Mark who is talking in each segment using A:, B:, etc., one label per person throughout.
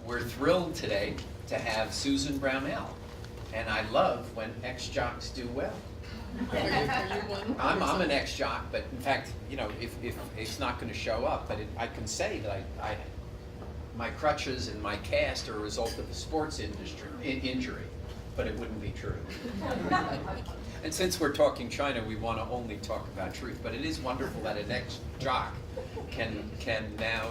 A: We're thrilled today to have Susan Brownell, and I love when ex-jocks do well.
B: Are you one?
A: I'm an ex-jock, but in fact, you know, if it's not going to show up, but I can say that my crutches and my cast are a result of the sports injury, but it wouldn't be true. And since we're talking China, we want to only talk about truth, but it is wonderful that an ex-jock can now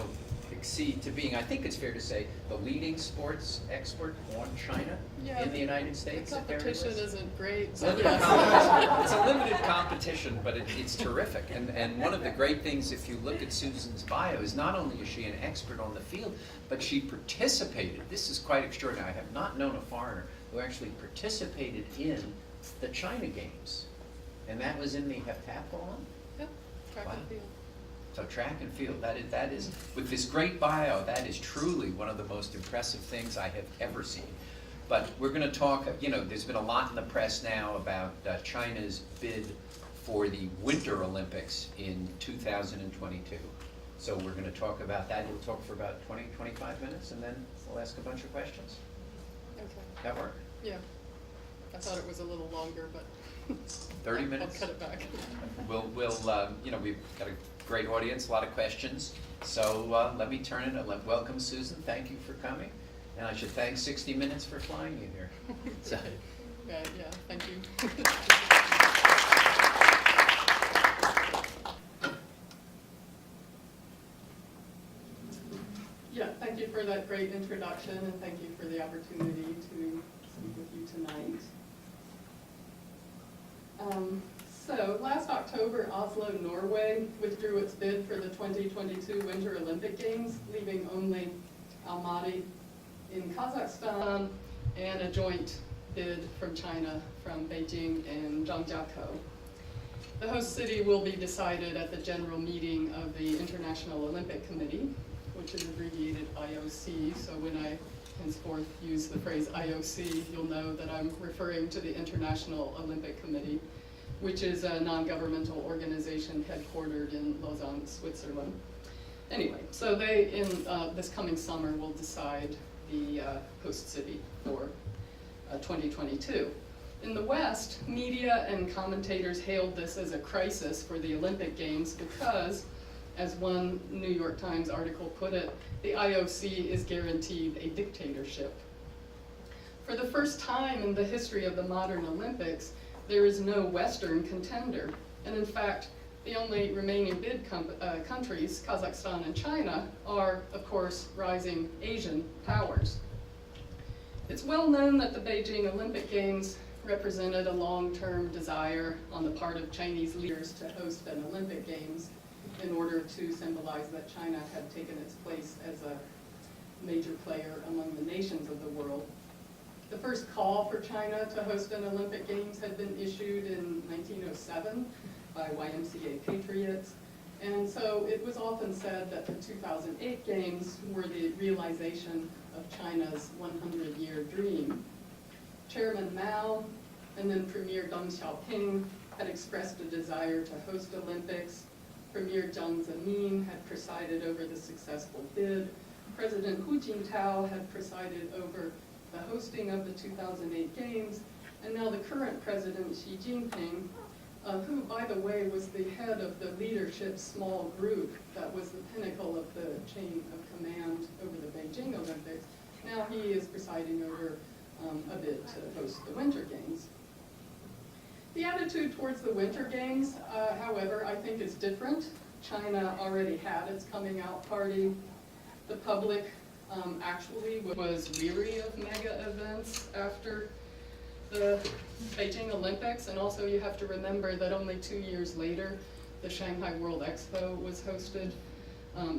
A: exceed to being, I think it's fair to say, the leading sports expert on China in the United States.
B: The competition isn't great.
A: It's a limited competition, but it's terrific. And one of the great things, if you look at Susan's bio, is not only is she an expert on the field, but she participated. This is quite extraordinary. I have not known a foreigner who actually participated in the China Games. And that was in the heptathlon?
B: Yep, track and field.
A: So track and field, that is, with this great bio, that is truly one of the most impressive things I have ever seen. But we're going to talk, you know, there's been a lot in the press now about China's bid for the Winter Olympics in 2022. So we're going to talk about that. We'll talk for about 20, 25 minutes, and then we'll ask a bunch of questions.
B: Okay.
A: That work?
B: Yeah. I thought it was a little longer, but
A: 30 minutes?
B: I'll cut it back.
A: We'll you know, we've got a great audience, a lot of questions. So let me turn it and welcome Susan. Thank you for coming. And I should thank 60 Minutes for flying you here. So.
B: Yeah, thank you. Yeah, thank you for that great introduction, and thank you for the opportunity to speak with you tonight. So last October, Oslo, Norway withdrew its bid for the 2022 Winter Olympic Games, leaving only Almaty in Kazakhstan and a joint bid from China from Beijing and Zhangjiakou. The host city will be decided at the general meeting of the International Olympic Committee, which is abbreviated IOC, so when I henceforth use the phrase IOC, you'll know that I'm referring to the International Olympic Committee, which is a non-governmental organization headquartered in Lausanne, Switzerland. Anyway, so they, in this coming summer, will decide the host city for 2022. In the West, media and commentators hailed this as a crisis for the Olympic Games because, as one New York Times article put it, the IOC is guaranteed a dictatorship. For the first time in the history of the modern Olympics, there is no Western contender. And in fact, the only remaining bid countries, Kazakhstan and China, are, of course, rising Asian powers. It's well known that the Beijing Olympic Games represented a long-term desire on the part of Chinese leaders to host an Olympic Games in order to symbolize that China had taken its place as a major player among the nations of the world. The first call for China to host an Olympic Games had been issued in 1907 by YMCA patriots, and so it was often said that the 2008 Games were the realization of China's 100-year dream. Chairman Mao and then Premier Deng Xiaoping had expressed a desire to host Olympics. Premier Jiang Zemin had presided over the successful bid. President Hu Jintao had presided over the hosting of the 2008 Games, and now the current president, Xi Jinping, who, by the way, was the head of the leadership small group that was the pinnacle of the chain of command over the Beijing Olympics, now he is presiding over a bid to host the Winter Games. The attitude towards the Winter Games, however, I think is different. China already had its coming out party. The public actually was weary of mega events after the Beijing Olympics, and also you have to remember that only 2 years later, the Shanghai World Expo was hosted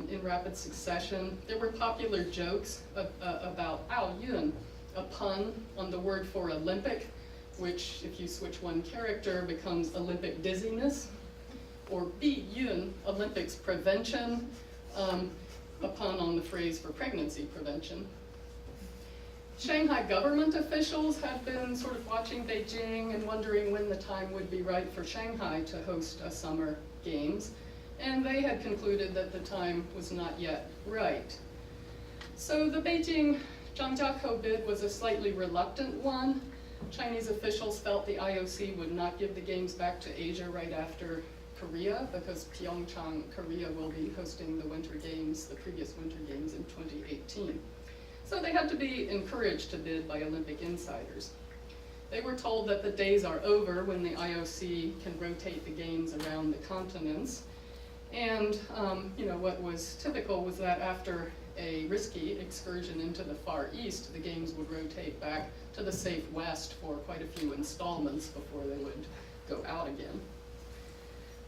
B: in rapid succession. There were popular jokes about Ao Yun, a pun on the word for Olympic, which, if you switch one character, becomes Olympic dizziness, or Bi Yun, Olympics prevention, a pun on the phrase for pregnancy prevention. Shanghai government officials had been sort of watching Beijing and wondering when the time would be right for Shanghai to host a summer games, and they had concluded that the time was not yet right. So the Beijing Zhangjiakou bid was a slightly reluctant one. Chinese officials felt the IOC would not give the games back to Asia right after Korea, because Pyeongchang, Korea, will be hosting the Winter Games, the previous Winter Games in 2018. So they had to be encouraged to bid by Olympic insiders. They were told that the days are over when the IOC can rotate the games around the continents. And what was typical was that after a risky excursion into the Far East, the games would rotate back to the safe West for quite a few installments before they would go out again.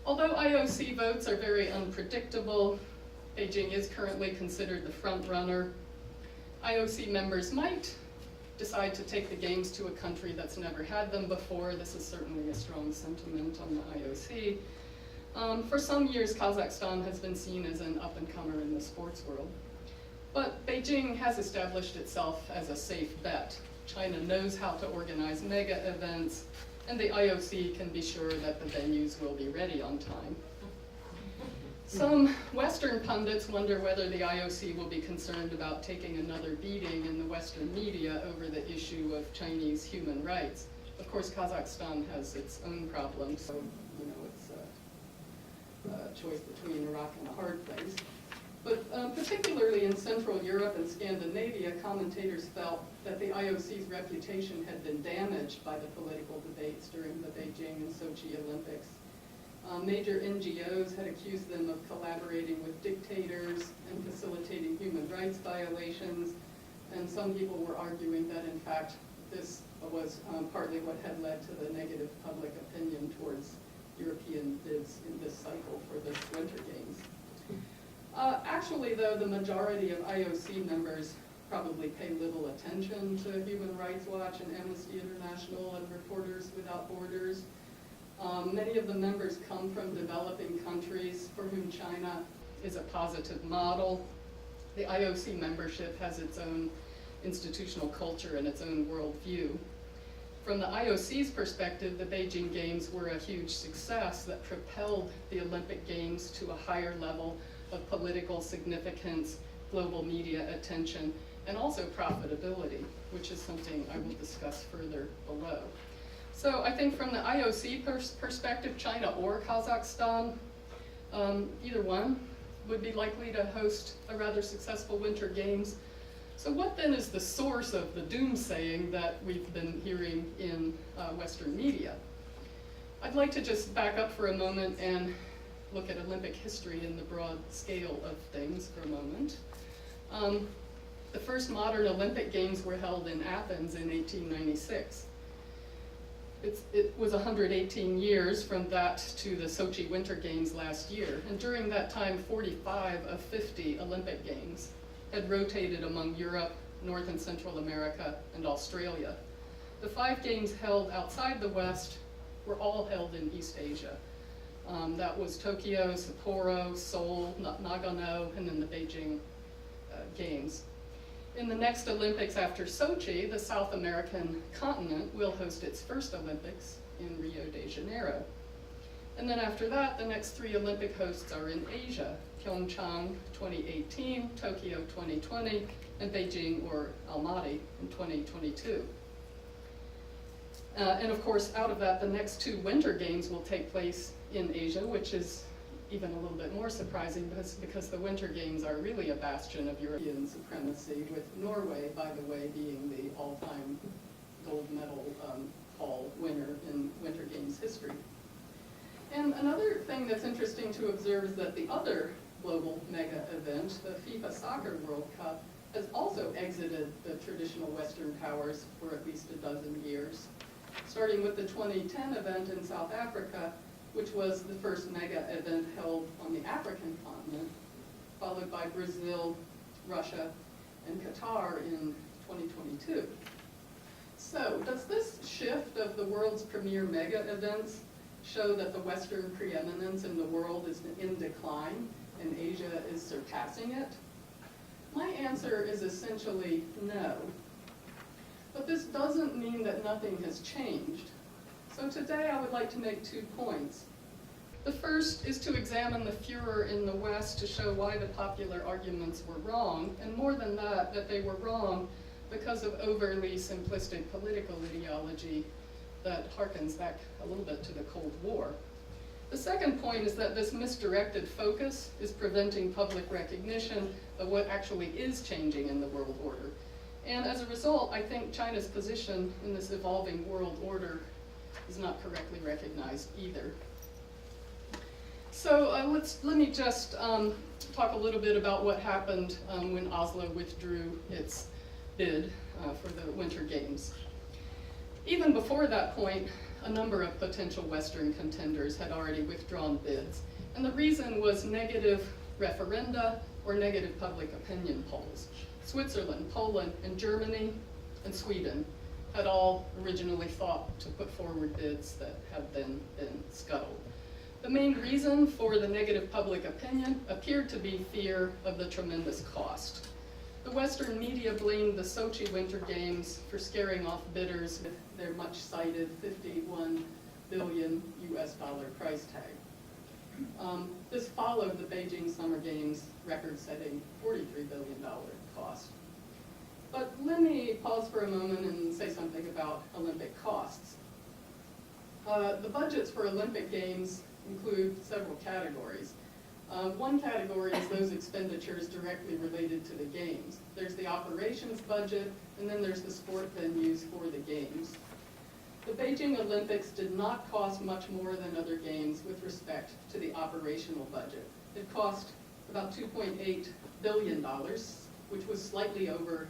B: Although IOC votes are very unpredictable, Beijing is currently considered the front runner. IOC members might decide to take the games to a country that's never had them before. This is certainly a strong sentiment on the IOC. For some years, Kazakhstan has been seen as an up-and-comer in the sports world. But Beijing has established itself as a safe bet. China knows how to organize mega events, and the IOC can be sure that the venues will be ready on time. Some Western pundits wonder whether the IOC will be concerned about taking another beating in the Western media over the issue of Chinese human rights. Of course, Kazakhstan has its own problems, so it's a choice between a rock and a hard place. But particularly in Central Europe and Scandinavia, commentators felt that the IOC's reputation had been damaged by the political debates during the Beijing and Sochi Olympics. Major NGOs had accused them of collaborating with dictators and facilitating human rights violations, and some people were arguing that in fact this was partly what had led to the negative public opinion towards European bids in this cycle for the Winter Games. Actually, though, the majority of IOC members probably pay little attention to Human Rights Watch and Amnesty International and Reporters Without Borders. Many of the members come from developing countries for whom China is a positive model. The IOC membership has its own institutional culture and its own worldview. From the IOC's perspective, the Beijing Games were a huge success that propelled the Olympic Games to a higher level of political significance, global media attention, and also profitability, which is something I will discuss further below. So I think from the IOC perspective, China or Kazakhstan, either one would be likely to host a rather successful Winter Games. So what then is the source of the doomsaying that we've been hearing in Western media? I'd like to just back up for a moment and look at Olympic history in the broad scale of things for a moment. The first modern Olympic Games were held in Athens in 1896. It was 118 years from that to the Sochi Winter Games last year, and during that time 45 of 50 Olympic Games had rotated among Europe, North and Central America, and Australia. The 5 games held outside the West were all held in East Asia. That was Tokyo, Sapporo, Seoul, Nagano, and then the Beijing Games. In the next Olympics after Sochi, the South American continent will host its first Olympics in Rio de Janeiro. And then after that, the next 3 Olympic hosts are in Asia: Pyeongchang 2018, Tokyo 2020, and Beijing or Almaty in 2022. And of course, out of that, the next 2 Winter Games will take place in Asia, which is even a little bit more surprising because the Winter Games are really a bastion of European supremacy, with Norway, by the way, being the all-time gold medal haul winner in Winter Games history. And another thing that's interesting to observe is that the other global mega event, the FIFA Soccer World Cup, has also exited the traditional Western powers for at least a dozen years, starting with the 2010 event in South Africa, which was the first mega event held on the African continent, followed by Brazil, Russia, and Qatar in 2022. So, does this shift of the world's premier mega events show that the Western preeminence in the world is in decline and Asia is surpassing it? My answer is essentially no. But this doesn't mean that nothing has changed. So today I would like to make 2 points. The first is to examine the furor in the West to show why the popular arguments were wrong, and more than that, that they were wrong because of overly simplistic political ideology that harkens back a little bit to the Cold War. The second point is that this misdirected focus is preventing public recognition of what actually is changing in the world order. And as a result, I think China's position in this evolving world order is not correctly recognized either. So let me just talk a little bit about what happened when Oslo withdrew its bid for the Winter Games. Even before that point, a number of potential Western contenders had already withdrawn bids. And the reason was negative referenda or negative public opinion polls. Switzerland, Poland, and Germany, and Sweden had all originally thought to put forward bids that have then been scuttled. The main reason for the negative public opinion appeared to be fear of the tremendous cost. The Western media blamed the Sochi Winter Games for scaring off bidders with their much-cited $51 billion US price tag. This followed the Beijing Summer Games record-setting $43 billion cost. But let me pause for a moment and say something about Olympic costs. The budgets for Olympic Games include several categories. One category is those expenditures directly related to the games. There's the operations budget, and then there's the sport venues for the games. The Beijing Olympics did not cost much more than other games with respect to the operational budget. It cost about $2.8 billion, which was slightly over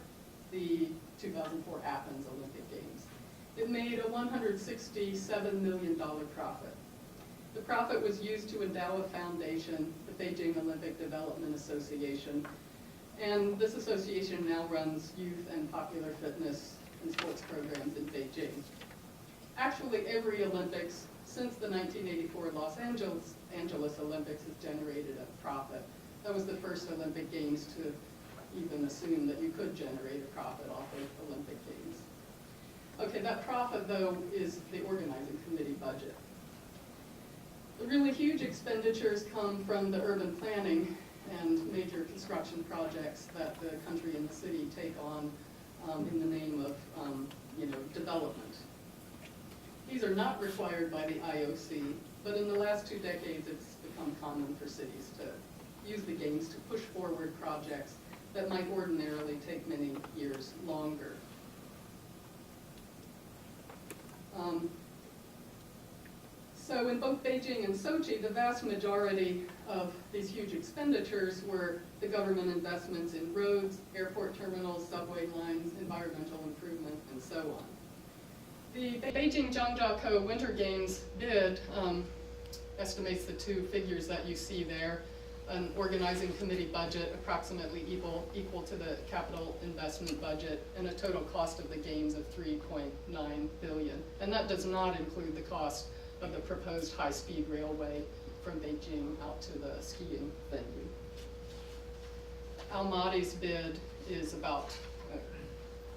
B: the 2004 Athens Olympic Games. It made a $167 million profit. The profit was used to endow a foundation, the Beijing Olympic Development Association, and this association now runs youth and popular fitness and sports programs in Beijing. Actually, every Olympics since the 1984 Los Angeles Olympics has generated a profit. That was the first Olympic Games to even assume that you could generate a profit off of Olympic Games. Okay, that profit, though, is the organizing committee budget. The really huge expenditures come from the urban planning and major construction projects that the country and the city take on in the name of development. These are not required by the IOC, but in the last 2 decades it's become common for cities to use the games to push forward projects that might ordinarily take many years longer. So in both Beijing and Sochi, the vast majority of these huge expenditures were the government investments in roads, airport terminals, subway lines, environmental improvement, and so on. The Beijing Zhangjiakou Winter Games bid estimates the two figures that you see there, an organizing committee budget approximately equal to the capital investment budget, and a total cost of the games of $3.9 billion. And that does not include the cost of the proposed high-speed railway from Beijing out to the skiing venue. Almaty's bid is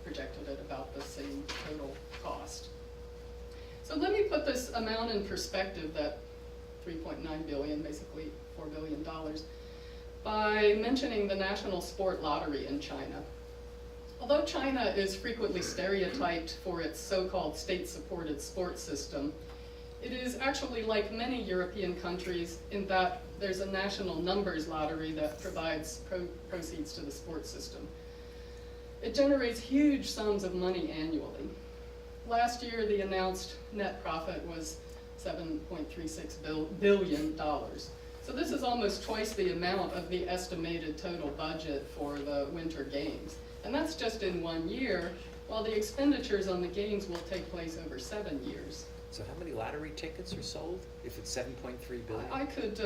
B: projected at about the same total cost. So let me put this amount in perspective, that $3.9 billion, basically $4 billion, by mentioning the national sport lottery in China. Although China is frequently stereotyped for its so-called state-supported sports system, it is actually like many European countries in that there's a national numbers lottery that provides proceeds to the sports system. It generates huge sums of money annually. Last year, the announced net profit was $7.36 billion. So this is almost twice the amount of the estimated total budget for the Winter Games. And that's just in 1 year, while the expenditures on the games will take place over 7 years.
C: So how many lottery tickets are sold if it's 7.3 billion?
B: I could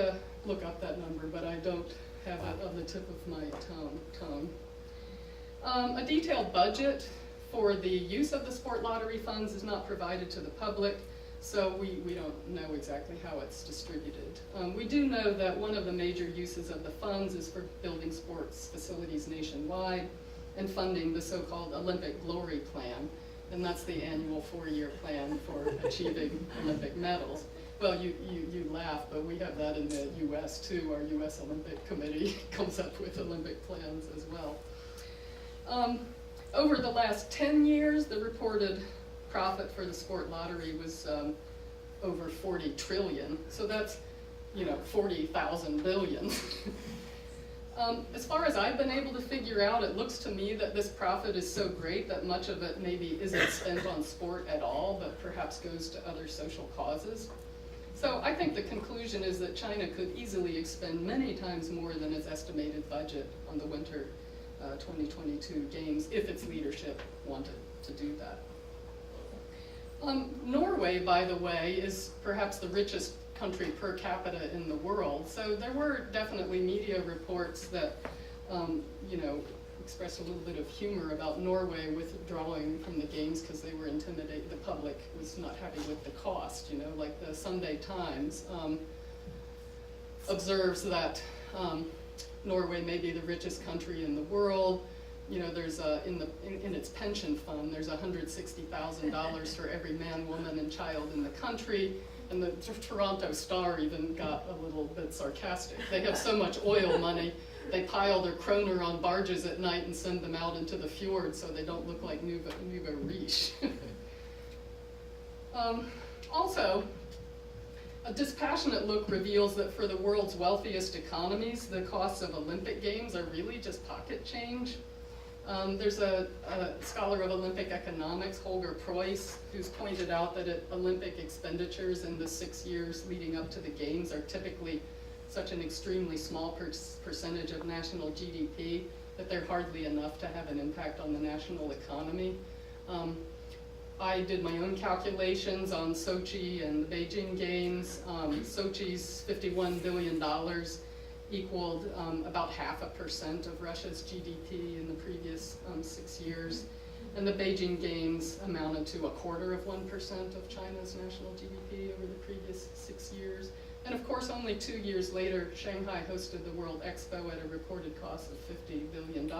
B: look up that number, but I don't have it on the tip of my tongue. A detailed budget for the use of the sport lottery funds is not provided to the public, so we don't know exactly how it's distributed. We do know that one of the major uses of the funds is for building sports facilities nationwide and funding the so-called Olympic Glory Plan, and that's the annual 4-year plan for achieving Olympic medals. Well, you laugh, but we have that in the U.S. too. Our U.S. Olympic Committee comes up with Olympic plans as well. Over the last 10 years, the reported profit for the sport lottery was over 40 trillion. So that's, 40,000 billion. As far as I've been able to figure out, it looks to me that this profit is so great that much of it maybe isn't spent on sport at all, but perhaps goes to other social causes. So I think the conclusion is that China could easily expend many times more than its estimated budget on the Winter 2022 Games if its leadership wanted to do that. Norway, by the way, is perhaps the richest country per capita in the world. So there were definitely media reports that, expressed a little bit of humor about Norway withdrawing from the games because they were intimidated. The public was not happy with the cost. Like the Sunday Times observes that Norway may be the richest country in the world. There's in its pension fund, there's $160,000 for every man, woman, and child in the country. And the Toronto Star even got a little bit sarcastic. They have so much oil money, they pile their kroner on barges at night and send them out into the fjord so they don't look like nouveau riche. Also, a dispassionate look reveals that for the world's wealthiest economies, the costs of Olympic Games are really just pocket change. There's a scholar of Olympic economics, Holger Preuss, who's pointed out that Olympic expenditures in the 6 years leading up to the Games are typically such an extremely small percentage of national GDP that they're hardly enough to have an impact on the national economy. I did my own calculations on Sochi and the Beijing Games. Sochi's $51 billion equaled about 0.5% of Russia's GDP in the previous 6 years. And the Beijing Games amounted to 0.25% of China's national GDP over the previous 6 years. And of course, only 2 years later, Shanghai hosted the World Expo at a reported cost of $50 billion.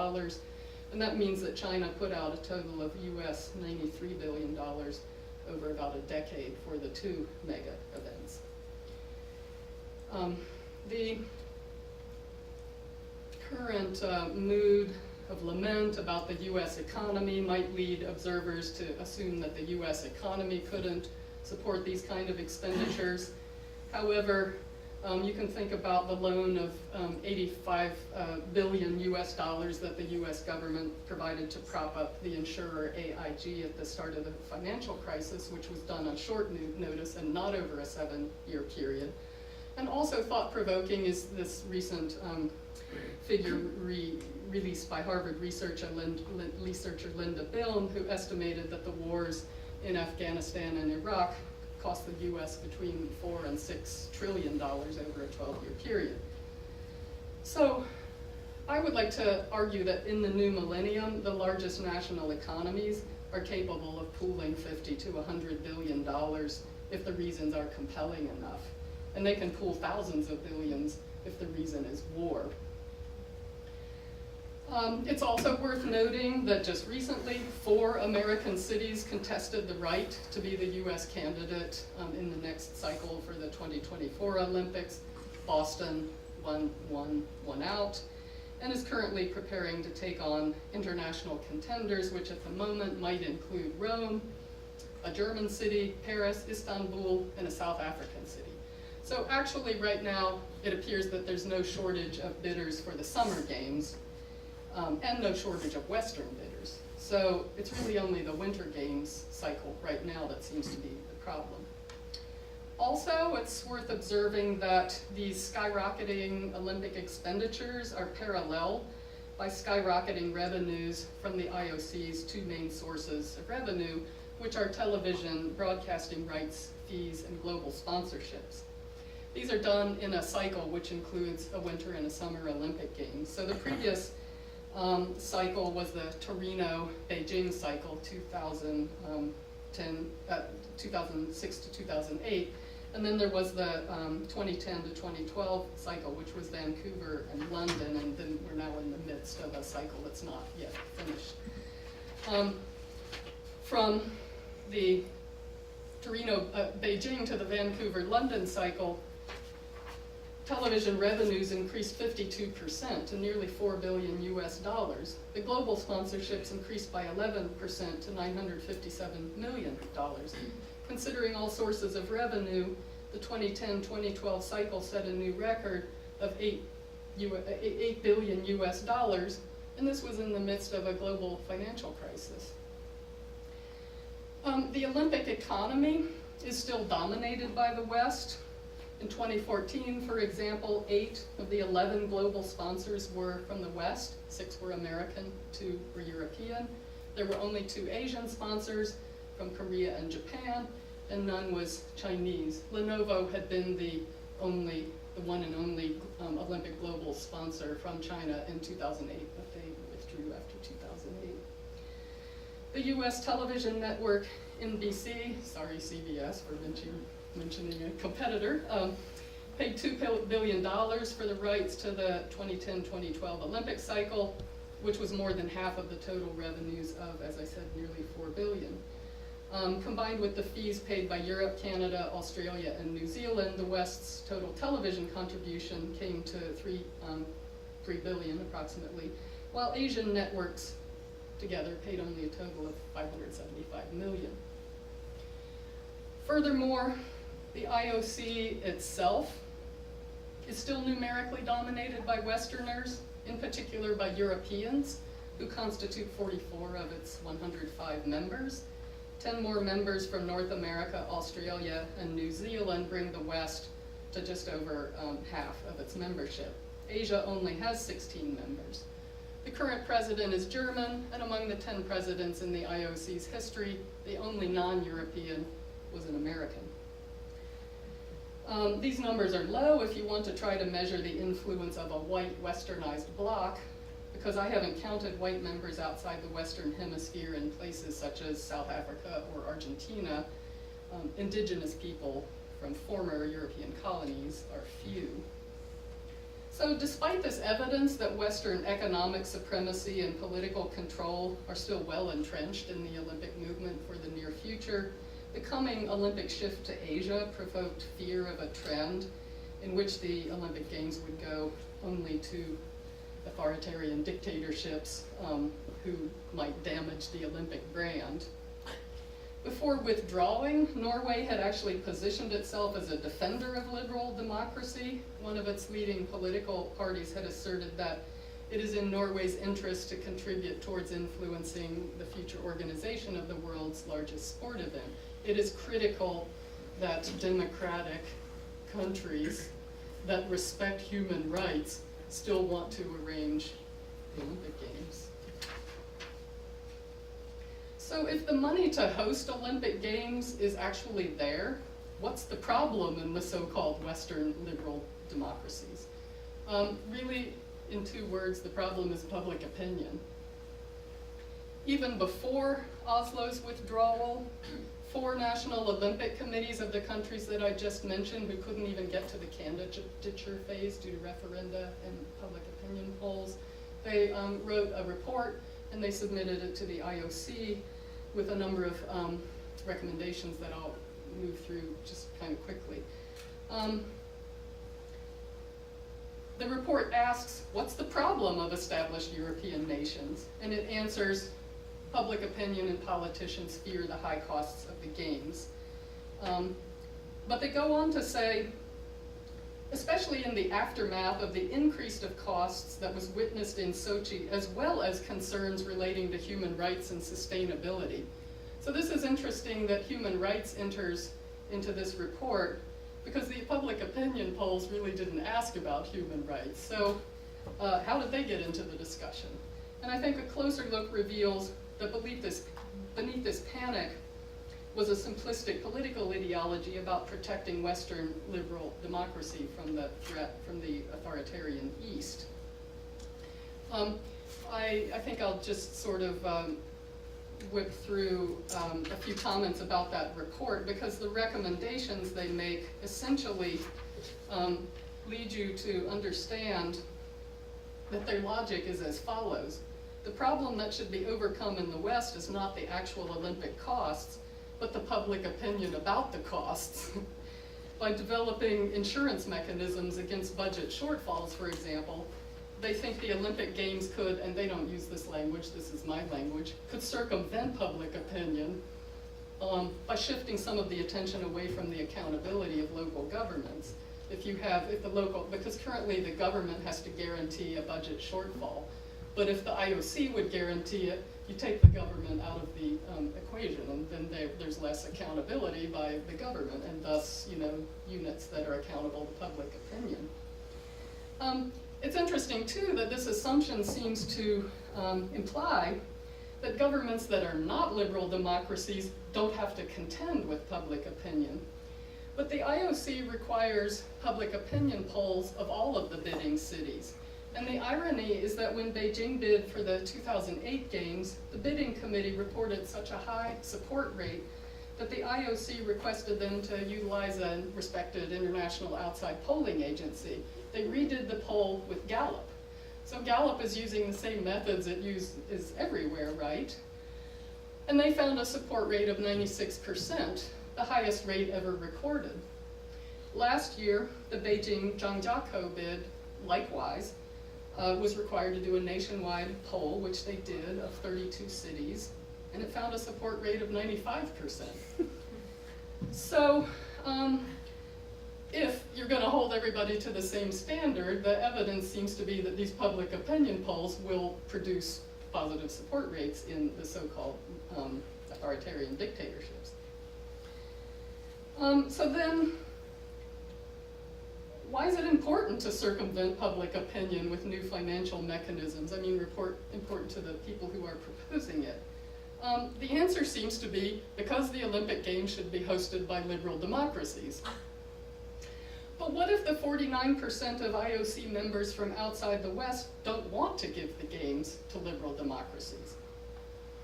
B: And that means that China put out a total of US $93 billion over about a decade for the two mega events. The current mood of lament about the US economy might lead observers to assume that the US economy couldn't support these kind of expenditures. However, you can think about the loan of 85 billion US dollars that the US government provided to prop up the insurer AIG at the start of the financial crisis, which was done on short notice and not over a 7-year period. And also thought-provoking is this recent figure released by Harvard researcher Linda Bilm, who estimated that the wars in Afghanistan and Iraq cost the U.S. between $4 and $6 trillion over a 12-year period. So I would like to argue that in the new millennium, the largest national economies are capable of pooling $50 to $100 billion if the reasons are compelling enough. And they can pool thousands of billions if the reason is war. It's also worth noting that just recently, 4 American cities contested the right to be the U.S. candidate in the next cycle for the 2024 Olympics. Boston won out, and is currently preparing to take on international contenders, which at the moment might include Rome, a German city, Paris, Istanbul, and a South African city. So actually right now, it appears that there's no shortage of bidders for the Summer Games, and no shortage of Western bidders. So it's really only the Winter Games cycle right now that seems to be the problem. Also, it's worth observing that these skyrocketing Olympic expenditures are paralleled by skyrocketing revenues from the IOC's 2 main sources of revenue, which are television broadcasting rights, fees, and global sponsorships. These are done in a cycle which includes a winter and a summer Olympic Games. So the previous cycle was the Torino-Beijing cycle, 2006 to 2008, and then there was the 2010 to 2012 cycle, which was Vancouver and London, and then we're now in the midst of a cycle that's not yet finished. From the Beijing to the Vancouver-London cycle, television revenues increased 52% to nearly $4 billion US. The global sponsorships increased by 11% to $957 million. Considering all sources of revenue, the 2010-2012 cycle set a new record of $8 billion US, and this was in the midst of a global financial crisis. The Olympic economy is still dominated by the West. In 2014, for example, 8 of the 11 global sponsors were from the West. 6 were American, 2 were European. There were only 2 Asian sponsors from Korea and Japan, and none was Chinese. Lenovo had been the one and only Olympic global sponsor from China in 2008, but they withdrew after 2008. The U.S. television network NBC, sorry CBS for mentioning a competitor, paid $2 billion for the rights to the 2010-2012 Olympic cycle, which was more than half of the total revenues of, as I said, nearly $4 billion. Combined with the fees paid by Europe, Canada, Australia, and New Zealand, the West's total television contribution came to $3 billion approximately, while Asian networks together paid only a total of $575 million. Furthermore, the IOC itself is still numerically dominated by Westerners, in particular by Europeans, who constitute 44 of its 105 members. 10 more members from North America, Australia, and New Zealand bring the West to just over half of its membership. Asia only has 16 members. The current president is German, and among the 10 presidents in the IOC's history, the only non-European was an American. These numbers are low if you want to try to measure the influence of a white westernized bloc, because I haven't counted white members outside the Western Hemisphere in places such as South Africa or Argentina. Indigenous people from former European colonies are few. So despite this evidence that Western economic supremacy and political control are still well entrenched in the Olympic movement for the near future, the coming Olympic shift to Asia provoked fear of a trend in which the Olympic Games would go only to authoritarian dictatorships who might damage the Olympic brand. Before withdrawing, Norway had actually positioned itself as a defender of liberal democracy. One of its leading political parties had asserted that it is in Norway's interest to contribute towards influencing the future organization of the world's largest sport event. It is critical that democratic countries that respect human rights still want to arrange the Olympic Games. So if the money to host Olympic Games is actually there, what's the problem in the so-called Western liberal democracies? Really, in 2 words, the problem is public opinion. Even before Oslo's withdrawal, 4 national Olympic committees of the countries that I just mentioned, who couldn't even get to the candidature phase due to referenda and public opinion polls, they wrote a report and they submitted it to the IOC with a number of recommendations that I'll move through just kind of quickly. The report asks, what's the problem of established European nations? And it answers, public opinion and politicians fear the high costs of the games. But they go on to say, especially in the aftermath of the increase of costs that was witnessed in Sochi, as well as concerns relating to human rights and sustainability. So this is interesting that human rights enters into this report, because the public opinion polls really didn't ask about human rights. So how did they get into the discussion? And I think a closer look reveals that beneath this panic was a simplistic political ideology about protecting Western liberal democracy from the threat from the authoritarian East. I think I'll just sort of whip through a few comments about that report, because the recommendations they make essentially lead you to understand that their logic is as follows. The problem that should be overcome in the West is not the actual Olympic costs, but the public opinion about the costs. By developing insurance mechanisms against budget shortfalls, for example, they think the Olympic Games could, and they don't use this language, this is my language, could circumvent public opinion by shifting some of the attention away from the accountability of local governments. Because currently the government has to guarantee a budget shortfall, but if the IOC would guarantee it, you take the government out of the equation, and then there's less accountability by the government, and thus, units that are accountable to public opinion. It's interesting, too, that this assumption seems to imply that governments that are not liberal democracies don't have to contend with public opinion. But the IOC requires public opinion polls of all of the bidding cities. And the irony is that when Beijing bid for the 2008 Games, the bidding committee reported such a high support rate that the IOC requested them to utilize a respected international outside polling agency. They redid the poll with Gallup. So Gallup is using the same methods it is everywhere, right? And they found a support rate of 96%, the highest rate ever recorded. Last year, the Beijing Zhangjiakou bid, likewise, was required to do a nationwide poll, which they did, of 32 cities, and it found a support rate of 95%. So, if you're going to hold everybody to the same standard, the evidence seems to be that these public opinion polls will produce positive support rates in the so-called authoritarian dictatorships. So then, why is it important to circumvent public opinion with new financial mechanisms? I mean, important to the people who are proposing it. The answer seems to be because the Olympic Games should be hosted by liberal democracies. But what if the 49% of IOC members from outside the West don't want to give the Games to liberal democracies?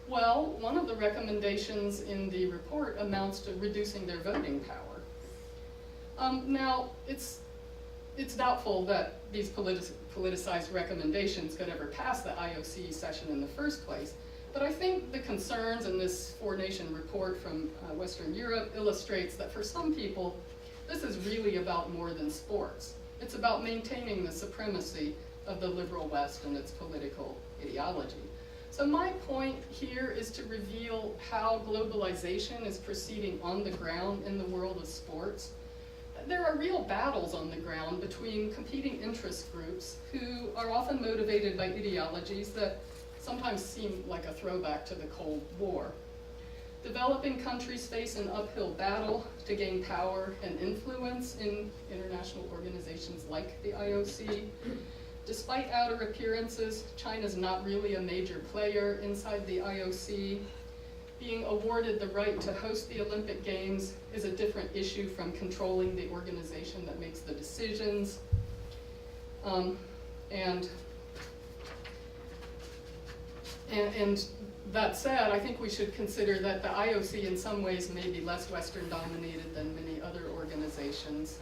B: Well, one of the recommendations in the report amounts to reducing their voting power. Now, it's doubtful that these politicized recommendations could ever pass the IOC session in the first place, but I think the concerns in this four-nation report from Western Europe illustrates that for some people, this is really about more than sports. It's about maintaining the supremacy of the liberal West and its political ideology. So my point here is to reveal how globalization is proceeding on the ground in the world of sports. There are real battles on the ground between competing interest groups who are often motivated by ideologies that sometimes seem like a throwback to the Cold War. Developing countries face an uphill battle to gain power and influence in international organizations like the IOC. Despite outer appearances, China's not really a major player inside the IOC. Being awarded the right to host the Olympic Games is a different issue from controlling the organization that makes the decisions. And that said, I think we should consider that the IOC in some ways may be less Western dominated than many other organizations.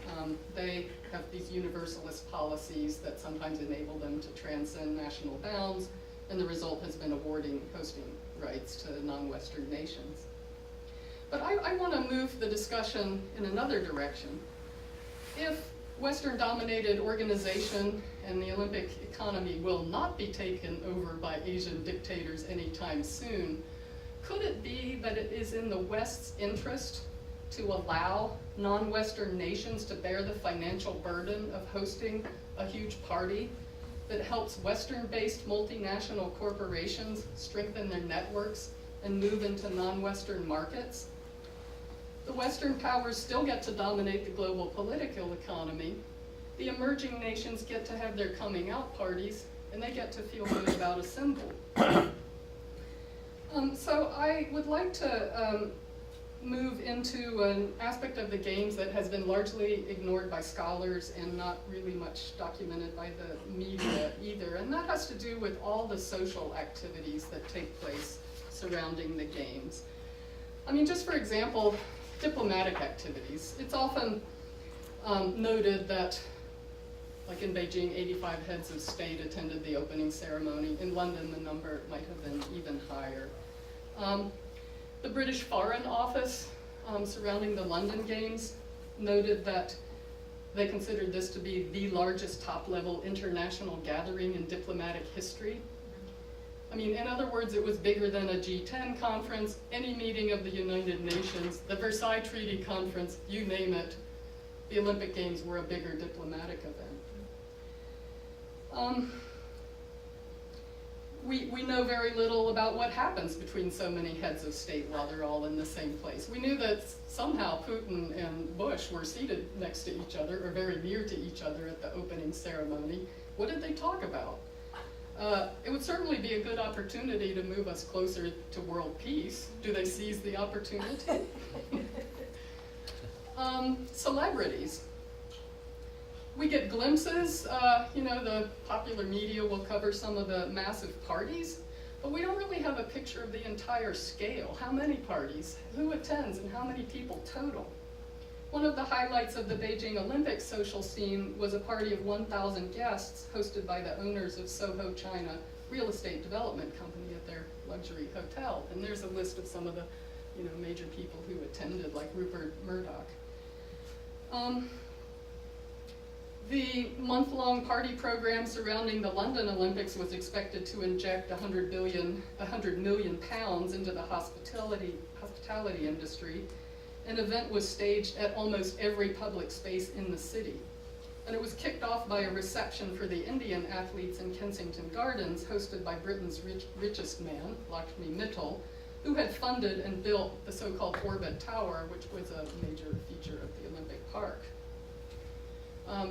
B: They have these universalist policies that sometimes enable them to transcend national bounds, and the result has been awarding hosting rights to non-Western nations. But I want to move the discussion in another direction. If Western-dominated organization and the Olympic economy will not be taken over by Asian dictators anytime soon, could it be that it is in the West's interest to allow non-Western nations to bear the financial burden of hosting a huge party that helps Western-based multinational corporations strengthen their networks and move into non-Western markets? The Western powers still get to dominate the global political economy. The emerging nations get to have their coming out parties, and they get to feel good about a symbol. So I would like to move into an aspect of the Games that has been largely ignored by scholars and not really much documented by the media either, and that has to do with all the social activities that take place surrounding the Games. I mean, just for example, diplomatic activities. It's often noted that, like in Beijing, 85 heads of state attended the opening ceremony. In London, the number might have been even higher. The British Foreign Office surrounding the London Games noted that they considered this to be the largest top-level international gathering in diplomatic history. I mean, in other words, it was bigger than a G10 conference, any meeting of the United Nations, the Versailles Treaty Conference, you name it. The Olympic Games were a bigger diplomatic event. We know very little about what happens between so many heads of state while they're all in the same place. We knew that somehow Putin and Bush were seated next to each other, or very near to each other at the opening ceremony. What did they talk about? It would certainly be a good opportunity to move us closer to world peace. Do they seize the opportunity? Celebrities. We get glimpses, the popular media will cover some of the massive parties, but we don't really have a picture of the entire scale. How many parties, who attends, and how many people total? One of the highlights of the Beijing Olympic social scene was a party of 1,000 guests hosted by the owners of Soho China Real Estate Development Company at their luxury hotel. And there's a list of some of the major people who attended, like Rupert Murdoch. The month-long party program surrounding the London Olympics was expected to inject 100 million pounds into the hospitality industry. An event was staged at almost every public space in the city. And it was kicked off by a reception for the Indian athletes in Kensington Gardens, hosted by Britain's richest man, Lakshmi Mittal, who had funded and built the so-called Orbit Tower, which was a major feature of the Olympic Park.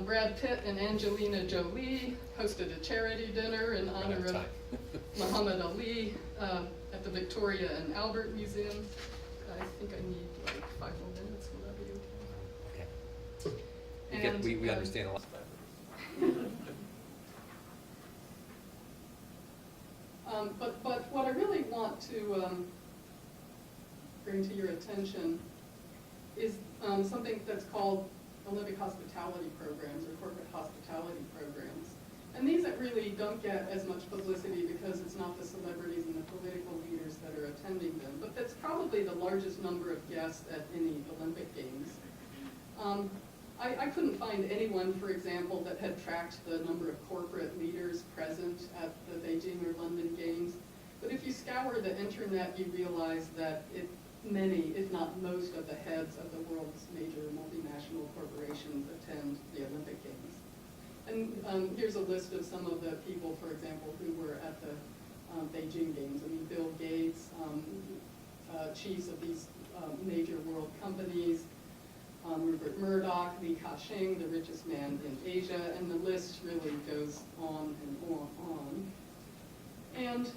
B: Brad Pitt and Angelina Jolie hosted a charity dinner in honor of Muhammad Ali at the Victoria and Albert Museum. I think I need like 5 more minutes. Will that be okay?
C: Okay. We understand a lot.
B: But what I really want to bring to your attention is something that's called Olympic hospitality programs, or corporate hospitality programs. And these that really don't get as much publicity because it's not the celebrities and the political leaders that are attending them, but that's probably the largest number of guests at any Olympic Games. I couldn't find anyone, for example, that had tracked the number of corporate leaders present at the Beijing or London Games. But if you scour the internet, you realize that many, if not most, of the heads of the world's major multinational corporations attend the Olympic Games. And here's a list of some of the people, for example, who were at the Beijing Games. I mean, Bill Gates, chiefs of these major world companies, Rupert Murdoch, Li Ka-shing, the richest man in Asia, and the list really goes on and on. And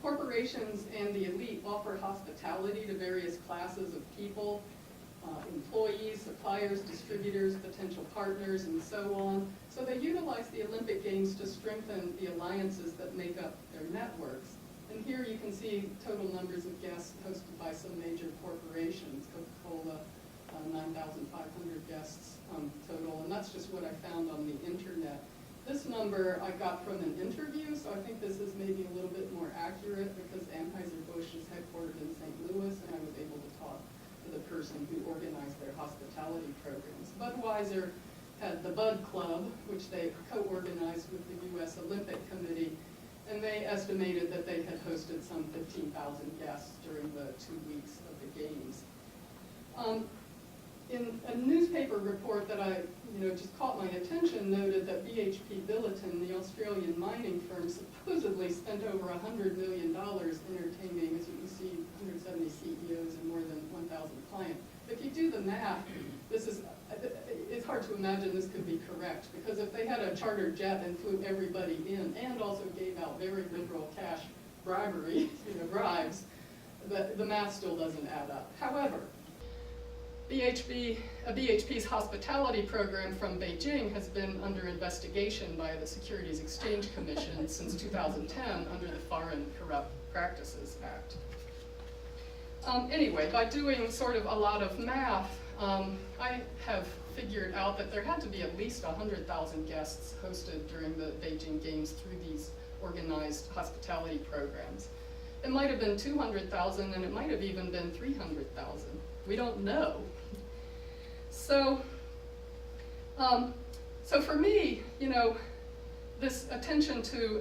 B: corporations and the elite offer hospitality to various classes of people, employees, suppliers, distributors, potential partners, and so on. So they utilize the Olympic Games to strengthen the alliances that make up their networks. And here you can see total numbers of guests hosted by some major corporations, Coca-Cola, 9,500 guests total, and that's just what I found on the internet. This number I got from an interview, so I think this is maybe a little bit more accurate because Anheuser-Busch is headquartered in St. Louis, and I was able to talk to the person who organized their hospitality programs. Budweiser had the Bud Club, which they co-organized with the U.S. Olympic Committee, and they estimated that they had hosted some 15,000 guests during the 2 weeks of the games. In a newspaper report that I just caught my attention noted that BHP Billiton, the Australian mining firm, supposedly spent over $100 million entertaining, as you can see, 170 CEOs and more than 1,000 clients. If you do the math, it's hard to imagine this could be correct, because if they had a chartered jet and flew everybody in and also gave out very liberal cash bribery, bribes, the math still doesn't add up. However, BHP's hospitality program from Beijing has been under investigation by the Securities Exchange Commission since 2010 under the Foreign Corrupt Practices Act. Anyway, by doing sort of a lot of math, I have figured out that there had to be at least 100,000 guests hosted during the Beijing Games through these organized hospitality programs. it might have been 200,000 and it might have even been 300,000. We don't know. So, so for me, you know, this attention to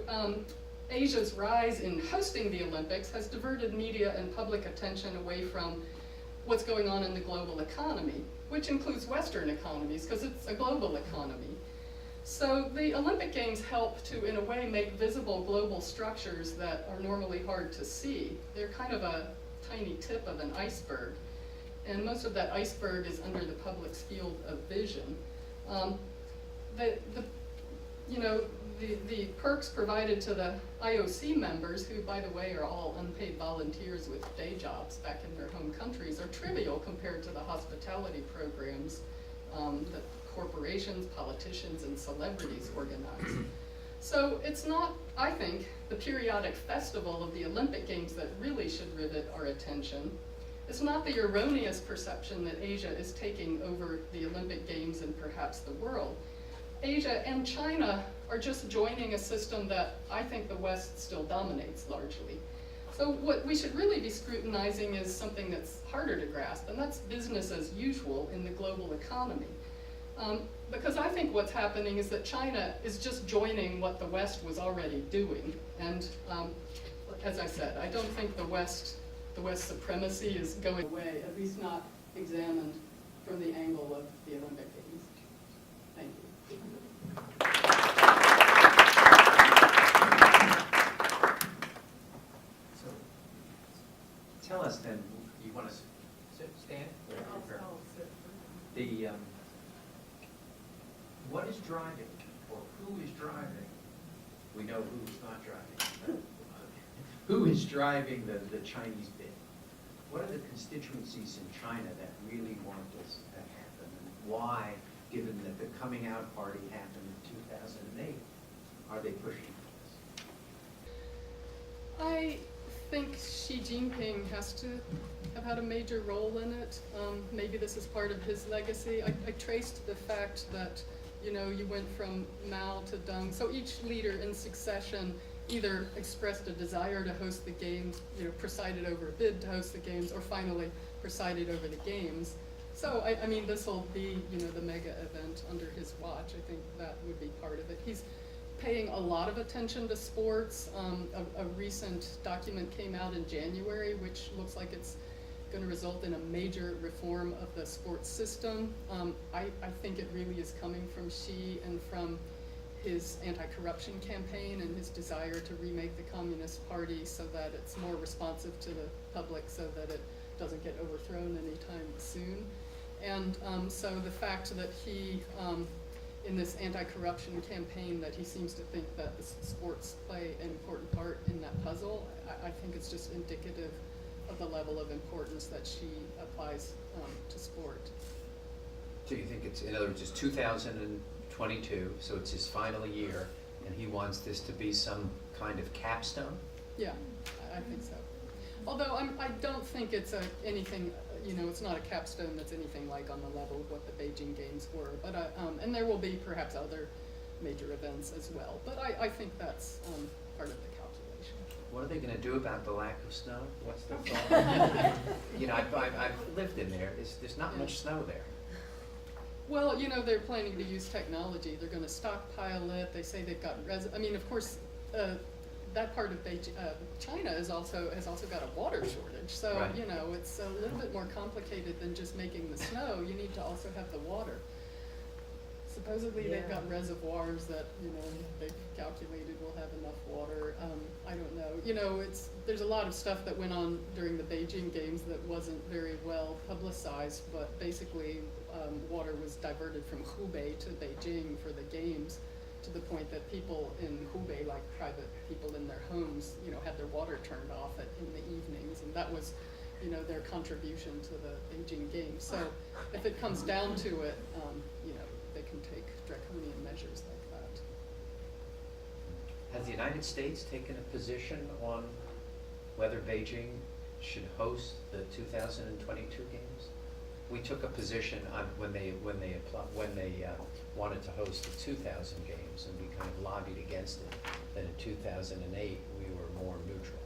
B: Asia's rise in hosting the Olympics has diverted media and public attention away from what's going on in the global economy, which includes Western economies, because it's a global economy. So the Olympic Games help to, in a way, make visible global structures that are normally hard to see. They're kind of a tiny tip of an iceberg, and most of that iceberg is under the public's field of vision. The perks provided to the IOC members, who, by the way, are all unpaid volunteers with day jobs back in their home countries, are trivial compared to the hospitality programs that corporations, politicians, and celebrities organize. So it's not, I think, the periodic festival of the Olympic Games that really should rivet our attention. It's not the erroneous perception that Asia is taking over the Olympic Games and perhaps the world. Asia and China are just joining a system that I think the West still dominates largely. So what we should really be scrutinizing is something that's harder to grasp, and that's business as usual in the global economy. Because I think what's happening is that China is just joining what the West was already doing. And as I said, I don't think the West supremacy is going away, at least not examined from the angle of the Olympic Games. Thank you.
A: So, tell us then, you want to sit, stand? The, what is driving, or who is driving? We know who's not driving. Who is driving the Chinese bid? What are the constituencies in China that really want this to happen? And why, given that the coming out party happened in 2008, are they pushing this?
B: I think Xi Jinping has to have had a major role in it. Maybe this is part of his legacy. I traced the fact that, you know, you went from Mao to Deng. So each leader in succession either expressed a desire to host the games, you know, presided over a bid to host the games, or finally presided over the games. So, I mean, this will be, you know, the mega event under his watch. I think that would be part of it. He's paying a lot of attention to sports. A recent document came out in January, which looks like it's going to result in a major reform of the sports system. I think it really is coming from Xi and from his anti-corruption campaign and his desire to remake the Communist Party so that it's more responsive to the public, so that it doesn't get overthrown anytime soon. And so the fact that he, in this anti-corruption campaign, that he seems to think that the sports play an important part in that puzzle, I think it's just indicative of the level of importance that Xi applies to sport.
A: So you think it's, in other words, it's 2022, so it's his final year, and he wants this to be some kind of capstone?
B: Yeah, I think so. Although I don't think it's anything, you know, it's not a capstone that's anything like on the level of what the Beijing Games were. But and there will be perhaps other major events as well. But I think that's part of the calculation.
A: What are they going to do about the lack of snow? What's the thought? You know, I've lived in there. There's not much snow there.
B: Well, you know, they're planning to use technology. They're going to stockpile it. They say they've got I mean, of course, that part of Beijing, China has also got a water shortage. So,
A: right.
B: You know, it's a little bit more complicated than just making the snow. You need to also have the water. Supposedly they've got reservoirs that, you know, they've calculated will have enough water. I don't know. You know, there's a lot of stuff that went on during the Beijing Games that wasn't very well publicized, but basically water was diverted from Hubei to Beijing for the games, to the point that people in Hubei, like private people in their homes, you know, had their water turned off in the evenings, and that was, you know, their contribution to the Beijing Games. So if it comes down to it, you know, they can take draconian measures like that.
A: Has the United States taken a position on whether Beijing should host the 2022 games? We took a position on when they wanted to host the 2000 games, and we kind of lobbied against it. Then in 2008, we were more neutral.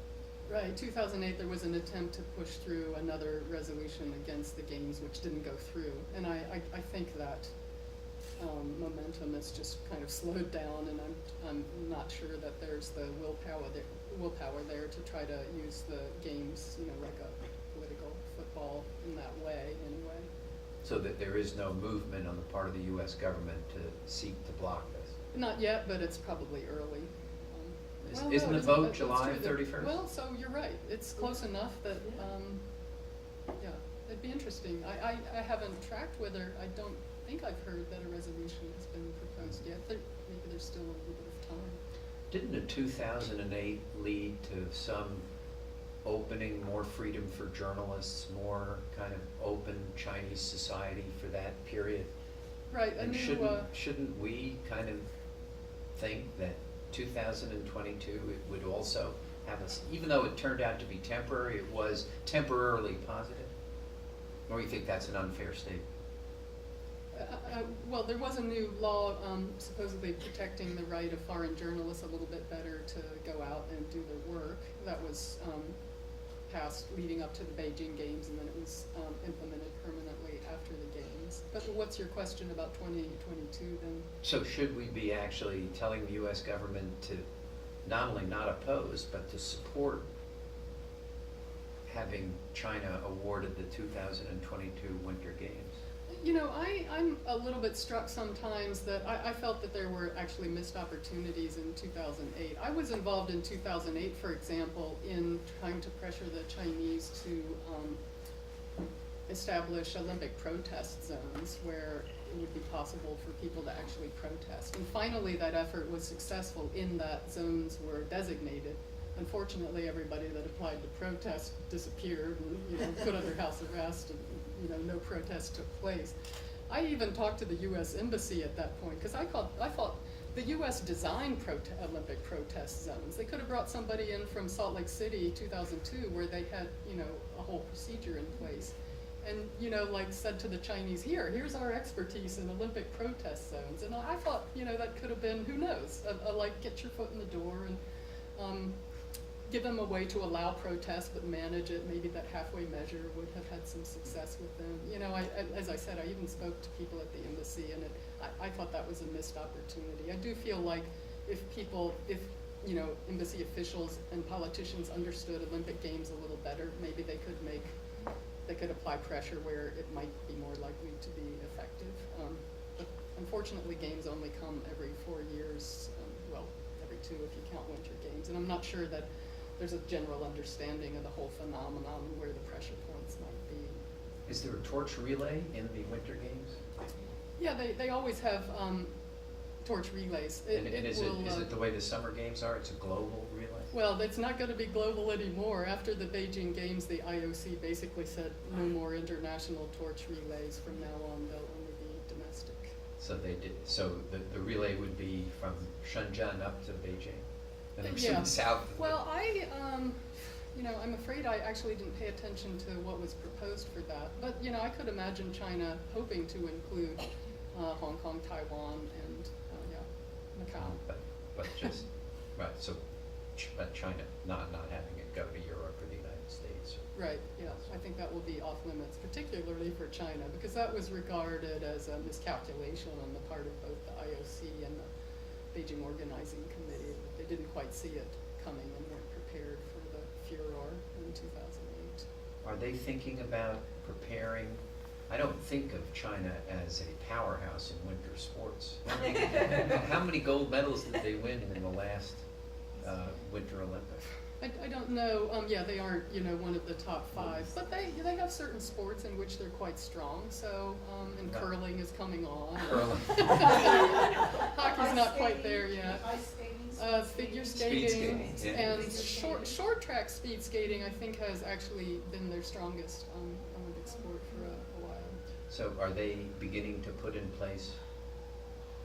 B: Right, 2008, there was an attempt to push through another resolution against the games, which didn't go through. And I think that momentum has just kind of slowed down, and I'm not sure that there's the willpower there to try to use the games, you know, like a political football in that way, anyway.
A: So that there is no movement on the part of the U.S. government to seek to block this?
B: Not yet, but it's probably early.
A: Isn't the vote July 31st?
B: Well, so you're right. It's close enough that, yeah, it'd be interesting. I haven't tracked whether, I don't think I've heard that a resolution has been proposed yet. Maybe there's still a little bit of time.
A: Didn't the 2008 lead to some opening, more freedom for journalists, more kind of open Chinese society for that period?
B: Right,
A: And shouldn't we kind of think that 2022 it would also have us, even though it turned out to be temporary, it was temporarily positive? Or you think that's an unfair statement?
B: Well, there was a new law supposedly protecting the right of foreign journalists a little bit better to go out and do their work. That was passed leading up to the Beijing games, and then it was implemented permanently after the games. But what's your question about 2022 then?
A: So should we be actually telling the U.S. government to not only not oppose, but to support having China awarded the 2022 Winter Games?
B: You know, I'm a little bit struck sometimes that I felt that there were actually missed opportunities in 2008. I was involved in 2008, for example, in trying to pressure the Chinese to establish Olympic protest zones where it would be possible for people to actually protest. And finally, that effort was successful in that zones were designated. Unfortunately, everybody that applied to protest disappeared and, you know, put under house arrest, and, you know, no protest took place. I even talked to the U.S. Embassy at that point, because I thought the U.S. designed Olympic protest zones. They could have brought somebody in from Salt Lake City 2002 where they had, you know, a whole procedure in place. And, you know, like said to the Chinese, here's our expertise in Olympic protest zones. And I thought, you know, that could have been, who knows, like get your foot in the door and give them a way to allow protest but manage it. Maybe that halfway measure would have had some success with them. You know, as I said, I even spoke to people at the embassy, and I thought that was a missed opportunity. I do feel like if you know, embassy officials and politicians understood Olympic Games a little better, maybe they could apply pressure where it might be more likely to be effective. But unfortunately, games only come every 4 years, well, every 2 if you count Winter Games, and I'm not sure that there's a general understanding of the whole phenomenon and where the pressure points might be.
A: Is there a torch relay in the Winter Games?
B: Yeah, they always have torch relays.
A: And is it the way the Summer Games are? It's a global relay?
B: Well, it's not going to be global anymore. After the Beijing Games, the IOC basically said no more international torch relays. From now on, they'll only be domestic.
A: So they did. So the relay would be from Shenzhen up to Beijing, and then
B: Yeah.
A: south.
B: Well, you know, I'm afraid I actually didn't pay attention to what was proposed for that. But you know, I could imagine China hoping to include Hong Kong, Taiwan, and Macau.
A: But just right. So, but China not having it go to Europe or the United States.
B: Right, yeah, I think that will be off limits, particularly for China, because that was regarded as a miscalculation on the part of both the IOC and the Beijing Organizing Committee. They didn't quite see it coming and weren't prepared for the furor in 2008.
A: Are they thinking about preparing? I don't think of China as a powerhouse in winter sports. How many gold medals did they win in the last Winter Olympics?
B: I don't know. Yeah, they aren't, you know, one of the top 5, but they have certain sports in which they're quite strong. So, and curling is coming on.
A: Curling.
B: Hockey's not quite there yet.
D: Ice skating.
B: Figure skating,
A: yeah.
B: and short track speed skating, I think, has actually been their strongest Olympic sport for a while.
A: So, are they beginning to put in place?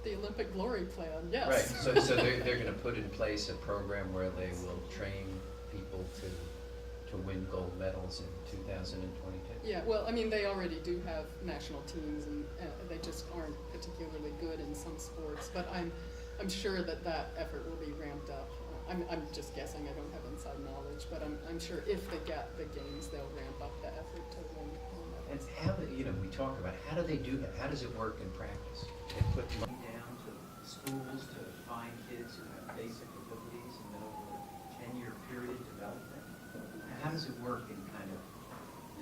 B: The Olympic Glory Plan, yes.
A: Right. So they're going to put in place a program where they will train people to win gold medals in 2022.
B: Yeah. Well, I mean, they already do have national teams, and they just aren't particularly good in some sports. But I'm sure that effort will be ramped up I'm just guessing, I don't have inside knowledge, but I'm sure if they get the games, they'll ramp up the effort to win.
A: And how, we talk about, how do they do that? How does it work in practice? They put money down to schools to find kids who have basic abilities and then over a 10-year period develop them? How does it work in kind of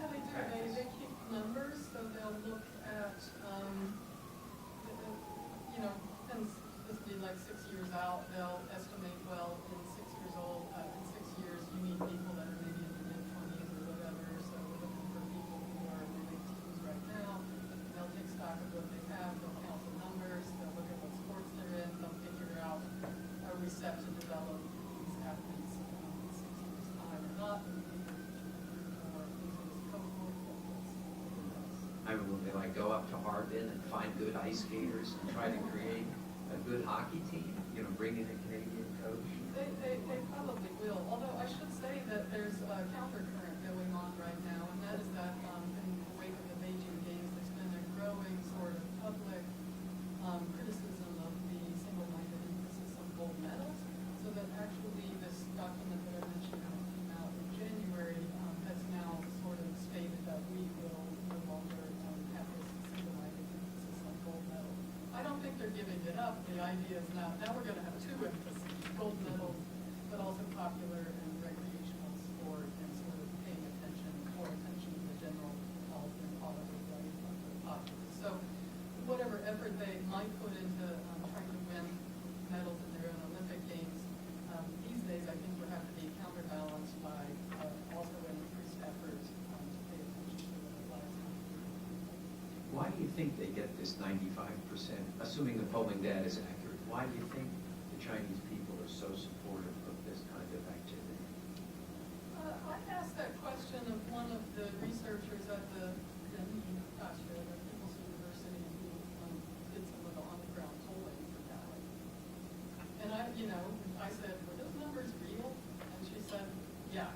B: Yeah, they do.
A: practice?
B: They keep numbers, so they'll look at, and this will be like 6 years out, they'll estimate, well, in 6 years old, in 6 years, you need people that are maybe in their mid-20s or whatever, so we're looking for people who are in their late teens right now. They'll take stock of what they have, they'll count the numbers, they'll look at what sports they're in, they'll figure out, are we set to develop these athletes in 6 years' time or not? Or into this cohort that was.
A: I mean, will they like go up to Harbin and find good ice skaters and try to create a good hockey team? Bring in a Canadian coach?
B: They probably will, although I should say that there's a countercurrent going on right now, and that is that in the wake of the Beijing Games, there's been a growing sort of public criticism of the single-minded emphasis on gold medals, so that actually this document that I mentioned that came out in January has now sort of stated that we will no longer have this single-minded emphasis on gold medals. I don't think they're giving it up. The idea is now we're going to have two emphases, gold medals, but also popular and recreational sport, and sort of paying more attention to the general health and quality of life of the populace. So whatever effort they might put into trying to win medals in their own Olympic Games, these days I think would have to be counterbalanced by also an increased effort to pay attention to the lives of people.
A: Why do you think they get this 95%, assuming the polling data is accurate? Why do you think the Chinese people are so supportive of this kind of activity?
B: I asked that question of one of the researchers at the People's University who did some of the on-the-ground polling for that. And I said, were those numbers real? And she said, yeah.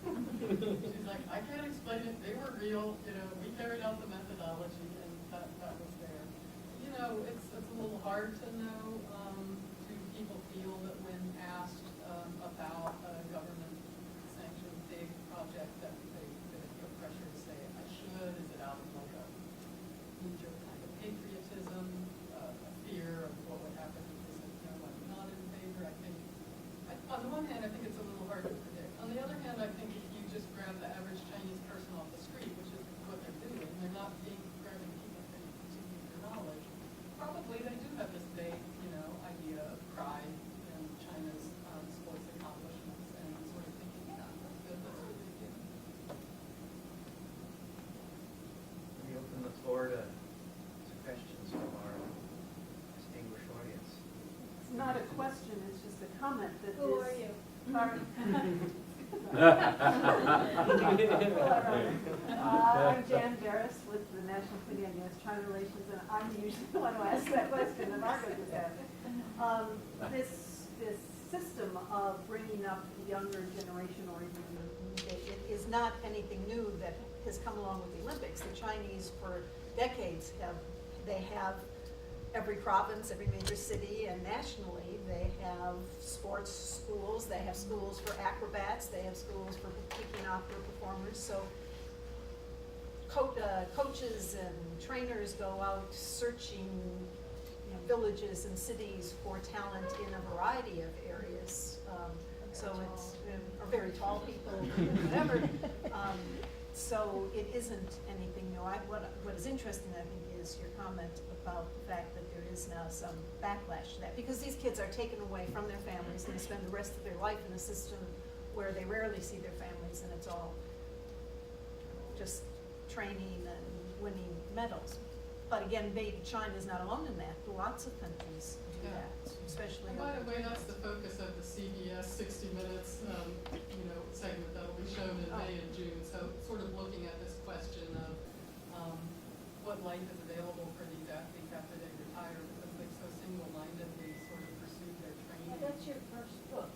B: She's like, I can't explain it. They were real. We carried out the methodology, and that was there. It's a little hard to know. Do people feel that when asked about a government-sanctioned big project that they feel pressure to say, I should? Is it out of like a knee-jerk kind of patriotism, a fear of what would happen if they said, no, I'm not in favor? On the one hand, I think it's a little hard to predict. On the other hand, I think if you just grab the average Chinese person off the street, which is what they're doing, they're not grabbing people for their knowledge, probably they do have this vague, idea of pride in China's sports accomplishments, and sort of thinking, yeah, that's good, that's really good.
A: Let me open the floor to questions from our distinguished audience.
D: It's not a question, it's just a comment that
E: Who are you?
D: I'm Jan Barris with the National Committee on U.S China Relations, and I'm usually the one who asks that question that Margaret just asked. This system of bringing up the younger generation, or even it is not anything new that has come along with the Olympics. The Chinese, for decades, have every province, every major city, and nationally, they have sports schools, they have schools for acrobats, they have schools for peaking opera performers. So coaches and trainers go out searching villages and cities for talent in a variety of areas. Or very tall people, whatever. So it isn't anything new. What is interesting, I think, is your comment about the fact that there is now some backlash to that, because these kids are taken away from their families and they spend the rest of their life in a system where they rarely see their families, and it's all just training and winning medals. But again, maybe China is not alone in that. Lots of countries do
B: Yeah.
D: that, especially.
B: And by the way, that's the focus of the CBS 60 Minutes, segment that'll be shown in May and June. So sort of looking at this question of what life is available for these athletes after they retire, because they've so single-mindedly sort of pursued their training.
E: Well, that's your first book,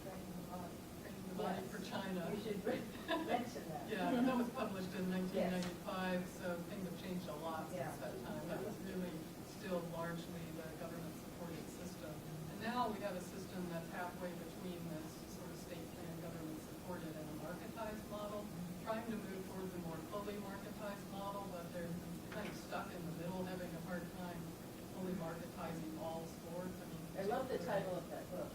E: Training the Body.
B: Training the Body for China.
E: You should mention that.
B: Yeah, that was published in 1995, so things have changed a lot since that time. That was really still largely the government-supported system. And now we have a system that's halfway between
E: love the title of that book,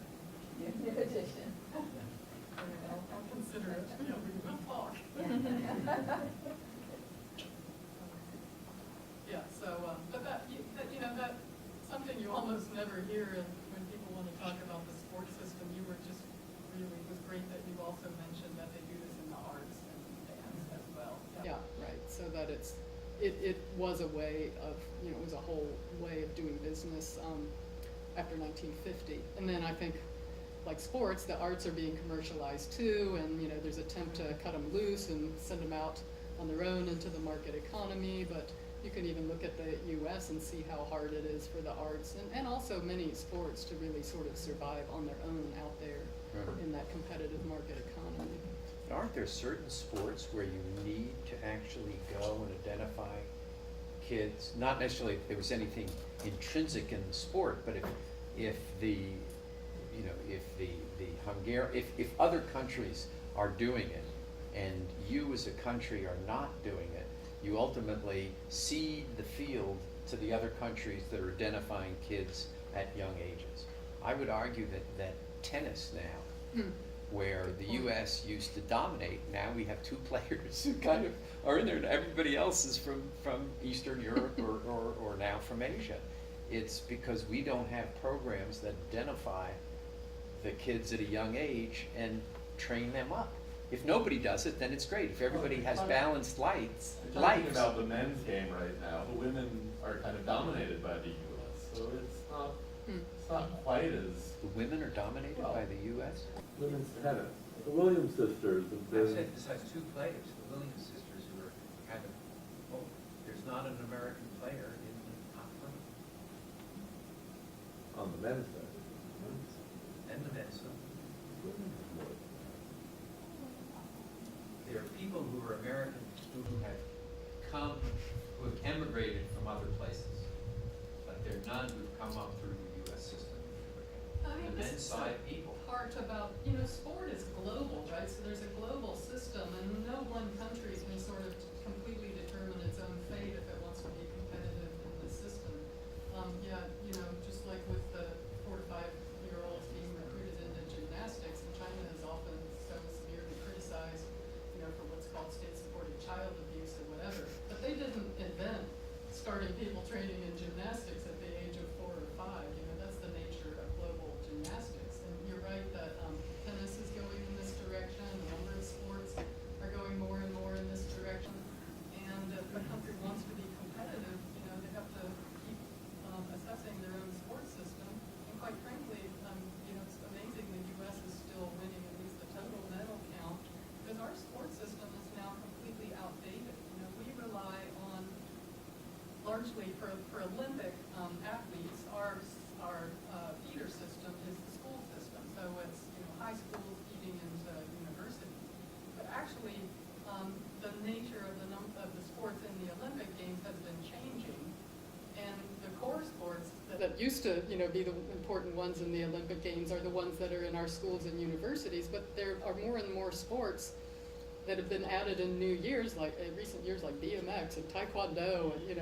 E: your new edition.
B: I'll consider it, yeah, we will talk. Yeah, so, but that's something you almost never hear when people want to talk about the sports system. You were just really, it was great that you also mentioned that they do this in the arts and dance as well. Yeah, right, so that it was a way of, it was a whole way of doing business after 1950. And then I think, like sports, the arts are being commercialized too, and there's an attempt to cut them loose and send them out on their own into the market economy. But you can even look at the U.S. and see how hard it is for the arts and also many sports to really sort of survive on their own out there in that competitive market economy.
A: Aren't there certain sports where you need to actually go and identify kids? Not necessarily if there was anything intrinsic in the sport, but if if other countries are doing it and you as a country are not doing it, you ultimately cede the field to the other countries that are identifying kids at young ages. I would argue that tennis now, where the U.S. used to dominate, now we have two players who kind of are in there, and everybody else is from Eastern Europe or now from Asia. It's because we don't have programs that identify the kids at a young age and train them up. If nobody does it, then it's great. If everybody has balanced lives.
F: You're talking about the men's game right now. The women are kind of dominated by the U.S., so it's not quite as.
A: The women are dominated by the U.S.?
F: Women's tennis. The Williams sisters have
A: I
F: been.
A: said this has two players, the Williams sisters, who are kind of, there's not an American player in the top 20.
F: On the men's side.
A: And the men's side. There are people who are American who have emigrated from other places, but there are none who've come up through the U.S. system. The men's side people.
B: Part about, sport is global, right? So there's a global system, and no one country can sort of completely determine its own fate if it wants to be competitive in the system. Just like with the 4 to 5-year-olds being recruited into gymnastics, and China is often so severely criticized, for what's called state-supported child abuse or whatever. But they didn't invent starting people training in gymnastics at the age of 4 or 5. That's the nature of global gymnastics. And you're right that tennis is going in this direction. A number of sports are going more and more in this direction. And if a country wants to be competitive, they have to keep assessing their own sports system. And quite frankly, it's amazing the U.S. is still winning at least the total medal count, because our sports system is now completely outdated. We rely on, largely for Olympic athletes, our feeder system is the school system. So it's high schools feeding into university. But actually, the nature of the sports in the Olympic Games has been changing, and the core sports that used to be the important ones in the Olympic Games are the ones that are in our schools and universities. But there are more and more sports that have been added in recent years, like BMX and Taekwondo and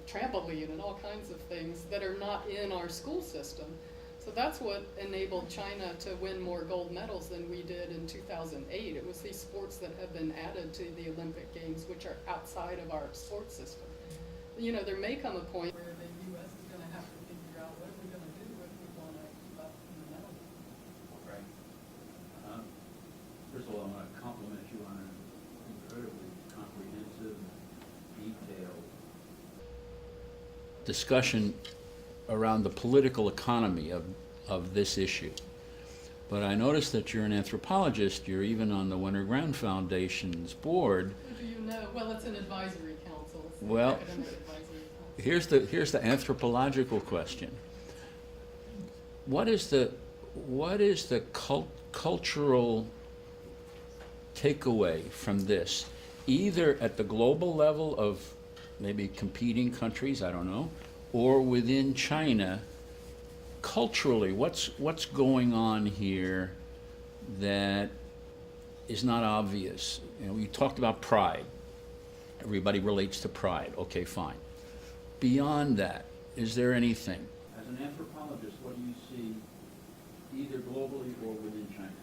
B: trampoline and all kinds of things that are not in our school system. So that's what enabled China to win more gold medals than we did in 2008. It was these sports that have been added to the Olympic Games, which are outside of our sports system. There may come a point where the U.S. is going to have to figure out what are we going to do if we want to keep up in the medal.
G: Right. First of all, I want to compliment you on an incredibly comprehensive, detailed discussion around the political economy of this issue. But I noticed that you're an anthropologist. You're even on the Winter Ground Foundation's board.
B: Do you know? Well, it's an advisory council. It's
G: Well,
B: an academic advisory council.
G: here's the anthropological question. What is the cultural takeaway from this, either at the global level of maybe competing countries, I don't know, or within China, culturally, what's going on here that is not obvious? You talked about pride. Everybody relates to pride. Okay, fine. Beyond that, is there anything? As an anthropologist, what do you see either globally or within China?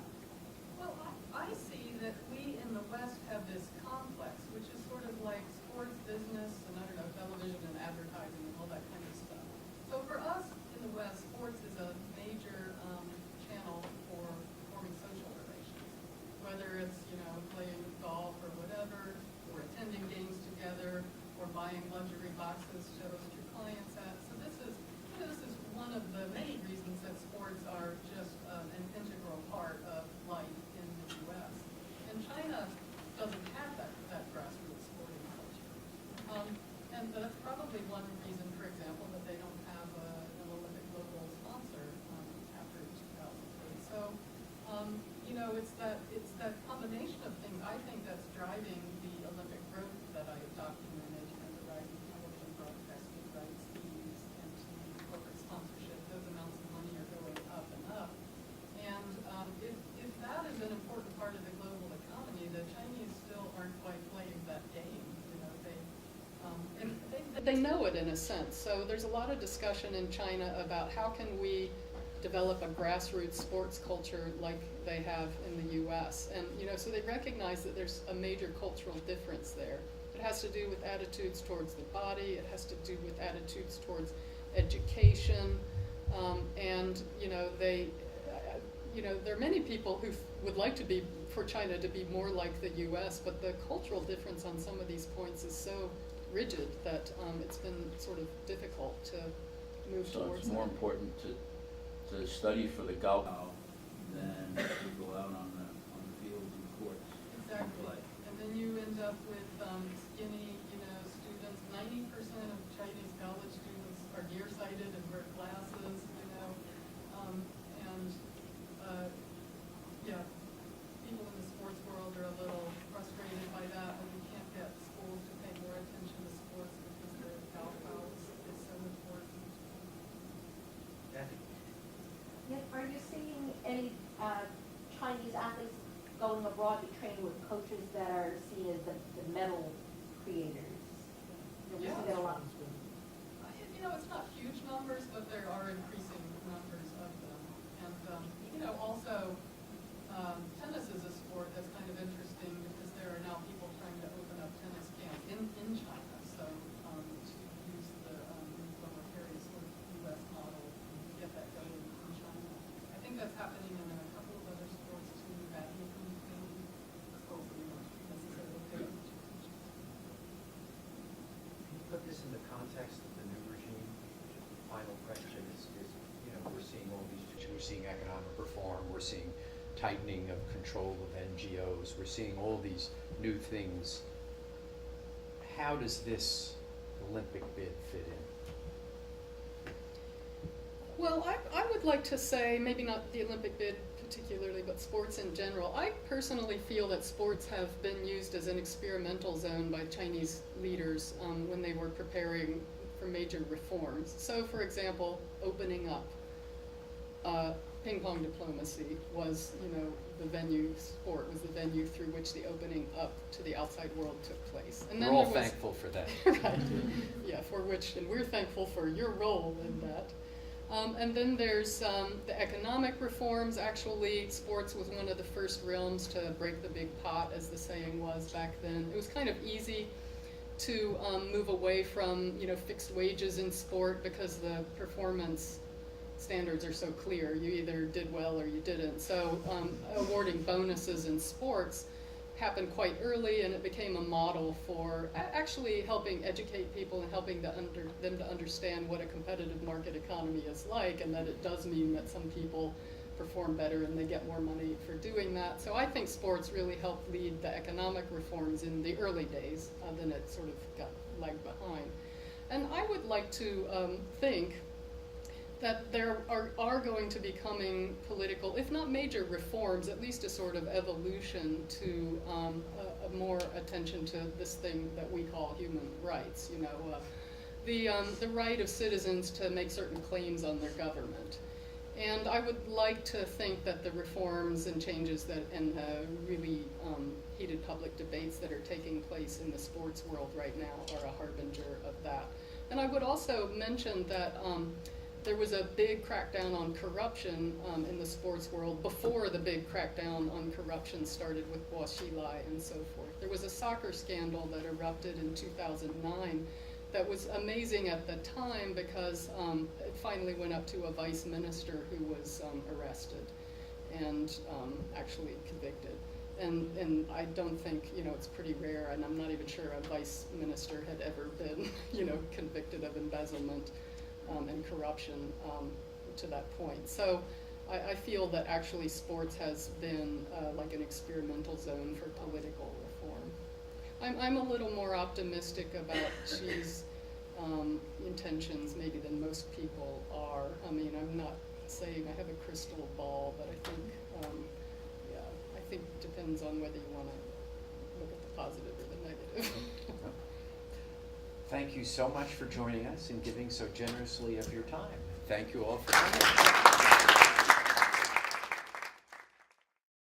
B: Well, I see that we in the West have this complex, which is sort of like sports business and, I don't know, television and advertising and all that kind of stuff. So for us in the West, sports is a major channel for forming social relations. Whether it's, you know, playing golf or whatever, or attending games together, or buying luxury boxes to host your clients at. So this is one of the many reasons that sports are just an integral part of life in the U.S. And China doesn't have that grassroots sporting culture. And that's probably one reason, for example, that they don't have an Olympic local sponsor after 2008. So, you know, it's that combination of things, I think, that's driving the Olympic growth that I documented, you know, the rising television broadcasting rights fees and TV corporate sponsorship. Those amounts of money are going up and up. And if that is an important part of the global economy, the Chinese still aren't quite playing that game. You know, they know it in a sense. So there's a lot of discussion in China about how can we develop a grassroots sports culture like they have in the U.S. And, you know, so they recognize that there's a major cultural difference there. It has to do with attitudes towards the body. It has to do with attitudes towards education. And, you know, there are many people who would like to be, for China to be more like the U.S., but the cultural difference on some of these points is so rigid that it's been sort of difficult to move
G: So
B: towards
G: it's more
B: that.
G: important to study for the Gaokao than to go out on the fields and courts.
B: Exactly.
G: Play.
B: And then you end up with skinny, you know, students. 90% of Chinese college students are nearsighted and wear glasses, you know. Yeah, people in the sports world are a little frustrated by that when we can't get schools to pay more attention to sports because the Gaokao is so important.
H: Are you seeing any Chinese athletes going abroad to train with coaches that are seen as the medal creators? We see that a lot.
B: You know, it's not huge numbers, but there are increasing numbers of them. And, you know, also, tennis is a sport that's kind of interesting because there are now people trying to open up tennis camps in China. So to use the military sort of U.S. model and get that going in China. I think that's happening in a couple of other sports too, badminton, maybe. Hopefully not necessarily good.
A: Can you put this in the context of the new regime? Final question is, you know, we're seeing all these, we're seeing economic reform, we're seeing tightening of control of NGOs, we're seeing all these new things. How does this Olympic bid fit in?
B: Well, I would like to say, maybe not the Olympic bid particularly, but sports in general. I personally feel that sports have been used as an experimental zone by Chinese leaders when they were preparing for major reforms. So, for example, opening up. Ping pong diplomacy was, you know, the venue, sport was the venue through which the opening up to the outside world took place. And then
A: We're all
B: there was,
A: thankful for that.
B: right, yeah, for which, and we're thankful for your role in that. And then there's the economic reforms. Actually, sports was one of the first realms to break the big pot, as the saying was back then. It was kind of easy to move away from, you know, fixed wages in sport because the performance standards are so clear. You either did well or you didn't. So awarding bonuses in sports happened quite early, and it became a model for actually helping educate people and helping them to understand what a competitive market economy is like, and that it does mean that some people perform better and they get more money for doing that. So I think sports really helped lead the economic reforms in the early days, then it sort of got lagged behind. And I would like to think that there are going to be coming political, if not major reforms, at least a sort of evolution to a more attention to this thing that we call human rights. You know, the right of citizens to make certain claims on their government. And I would like to think that the reforms and changes that and the really heated public debates that are taking place in the sports world right now are a harbinger of that. And I would also mention that there was a big crackdown on corruption in the sports world before the big crackdown on corruption started with Guoxilai and so forth. There was a soccer scandal that erupted in 2009 that was amazing at the time because it finally went up to a vice minister who was arrested and actually convicted. And I don't think, it's pretty rare, and I'm not even sure a vice minister had ever been, convicted of embezzlement and corruption to that point. So I feel that actually sports has been like an experimental zone for political reform. I'm a little more optimistic about Xi's intentions maybe than most people are. I mean, I'm not saying I have a crystal ball, but I think, I think it depends on whether you want to look at the positive or the negative.
A: Thank you so much for joining us and giving so generously of your time. Thank you all for coming.